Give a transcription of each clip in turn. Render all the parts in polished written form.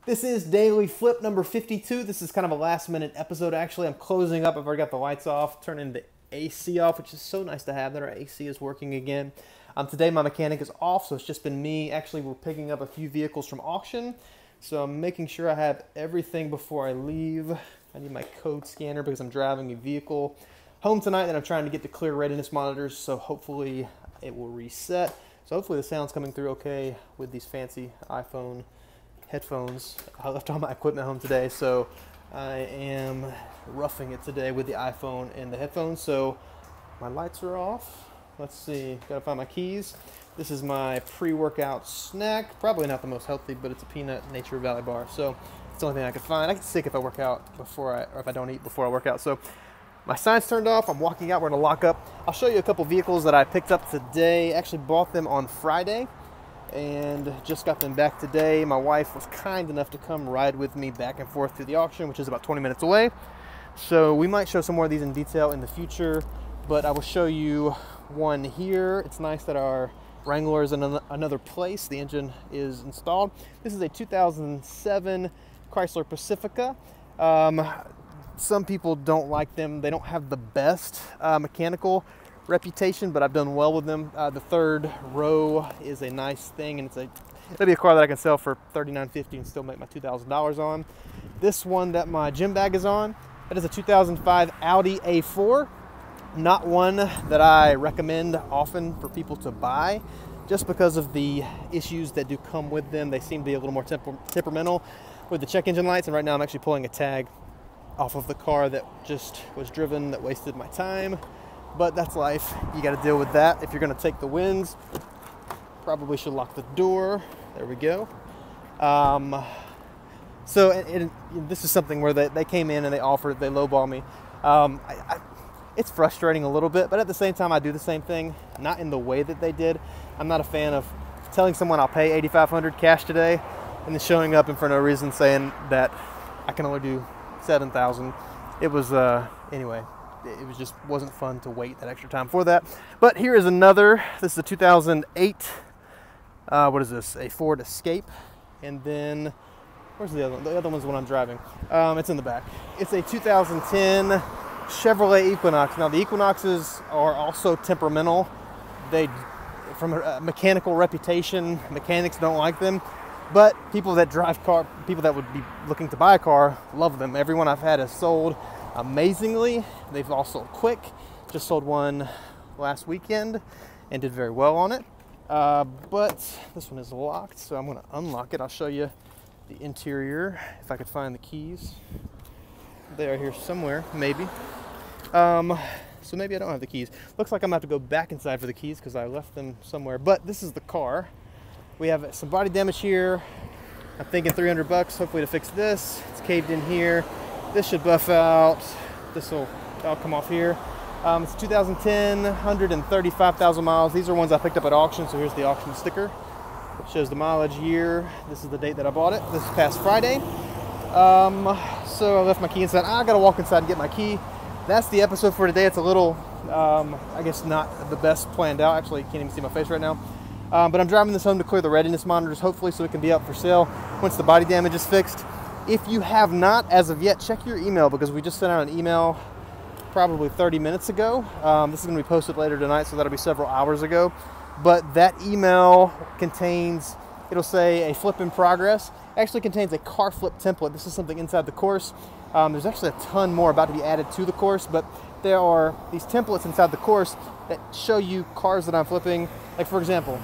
This is Daily Flip number 52. This is kind of a last minute episode actually. I'm closing up. I've already got the lights off, turning the AC off, which is so nice to have that our AC is working again. Today my mechanic is off, so it's just been me. Actually, we're picking up a few vehicles from auction, so I'm making sure I have everything before I leave. I need my code scanner because I'm driving a vehicle home tonight that I'm trying to get the clear readiness monitors, so hopefully it will reset. So hopefully the sound's coming through okay with these fancy iPhone headphones. I left all my equipment home today, so I am roughing it today with the iPhone and the headphones. So my lights are off. Let's see, gotta find my keys. This is my pre-workout snack. Probably not the most healthy, but it's a peanut Nature Valley bar. So it's the only thing I could find. I get sick if I work out or if I don't eat before I work out. So my sign's turned off. I'm walking out. We're gonna lock up. I'll show you a couple vehicles that I picked up today. Actually bought them on Friday and just got them back today. My wife was kind enough to come ride with me back and forth to the auction, which is about 20 minutes away. So we might show some more of these in detail in the future, but I will show you one here. It's nice that our Wrangler is in another place. The engine is installed. This is a 2007 Chrysler Pacifica. Some people don't like them. They don't have the best mechanical reputation, but I've done well with them. The third row is a nice thing, and it'll be a car that I can sell for $39.50 and still make my $2,000 on. This one that my gym bag is on, that is a 2005 Audi A4. Not one that I recommend often for people to buy, just because of the issues that do come with them. They seem to be a little more temperamental with the check engine lights, and right now I'm actually pulling a tag off of the car that just was driven that wasted my time. But that's life. You got to deal with that. If you're going to take the wins, probably should lock the door. There we go. This is something where they came in and they offered, they lowball me. It's frustrating a little bit, but at the same time, I do the same thing, not in the way that they did. I'm not a fan of telling someone I'll pay $8,500 cash today and then showing up and for no reason saying that I can only do $7,000. It was, anyway. It was just wasn't fun to wait that extra time for that. But here is another. This is a 2008. What is this? A Ford Escape. And then where's the other one? The other one's the one I'm driving. It's in the back. It's a 2010 Chevrolet Equinox. Now the Equinoxes are also temperamental. They, from a mechanical reputation, mechanics don't like them. But people that drive car, people that would be looking to buy a car, love them. Everyone I've had has sold amazingly. They've all sold quick. Just sold one last weekend and did very well on it. But this one is locked, so I'm going to unlock it. I'll show you the interior if I could find the keys. They are here somewhere, maybe. So maybe I don't have the keys. Looks like I'm going to have to go back inside for the keys because I left them somewhere. But this is the car. We have some body damage here. I'm thinking $300 hopefully to fix this. It's caved in here. This should buff out. That'll come off here. It's 2010, 135,000 miles. These are ones I picked up at auction, so here's the auction sticker. It shows the mileage year. This is the date that I bought it. This is past Friday. So I left my key inside. I gotta walk inside and get my key. That's the episode for today. It's a little, I guess not the best planned out. Actually, you can't even see my face right now. But I'm driving this home to clear the readiness monitors, hopefully, so it can be up for sale once the body damage is fixed. If you have not, as of yet, check your email because we just sent out an email probably 30 minutes ago. This is going to be posted later tonight, so that'll be several hours ago. But that email contains, it'll say a flip in progress. It actually contains a car flip template. This is something inside the course. There's actually a ton more about to be added to the course, but there are these templates inside the course that show you cars that I'm flipping. Like, for example,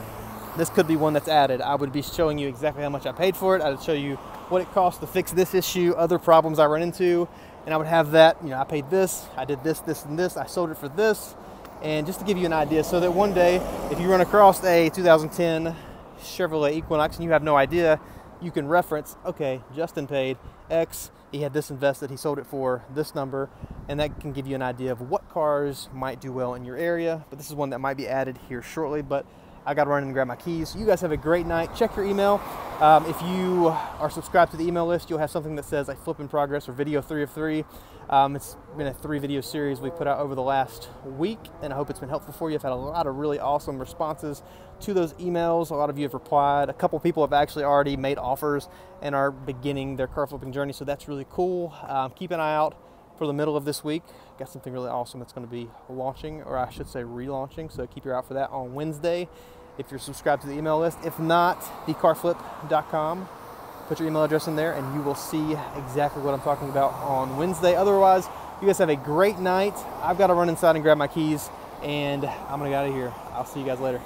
this could be one that's added. I would be showing you exactly how much I paid for it. I would show you what it costs to fix this issue, other problems I run into, and I would have that, I paid this, I did this, this, and this, I sold it for this, and just to give you an idea, so that one day, if you run across a 2010 Chevrolet Equinox and you have no idea, you can reference, okay, Justin paid X, he had this invested, he sold it for this number, and that can give you an idea of what cars might do well in your area. But this is one that might be added here shortly, but I got to run in and grab my keys. You guys have a great night. Check your email. If you are subscribed to the email list, you'll have something that says a flip in progress or video 3 of 3. It's been a 3-video series we put out over the last week, and I hope it's been helpful for you. I've had a lot of really awesome responses to those emails. A lot of you have replied. A couple people have actually already made offers and are beginning their car flipping journey, so that's really cool. Keep an eye out for the middle of this week. Got something really awesome that's going to be launching, or I should say relaunching, so keep your eye out for that on Wednesday if you're subscribed to the email list. If not, thecarflip.com. Put your email address in there and you will see exactly what I'm talking about on Wednesday. Otherwise, you guys have a great night. I've got to run inside and grab my keys, and I'm going to get out of here. I'll see you guys later.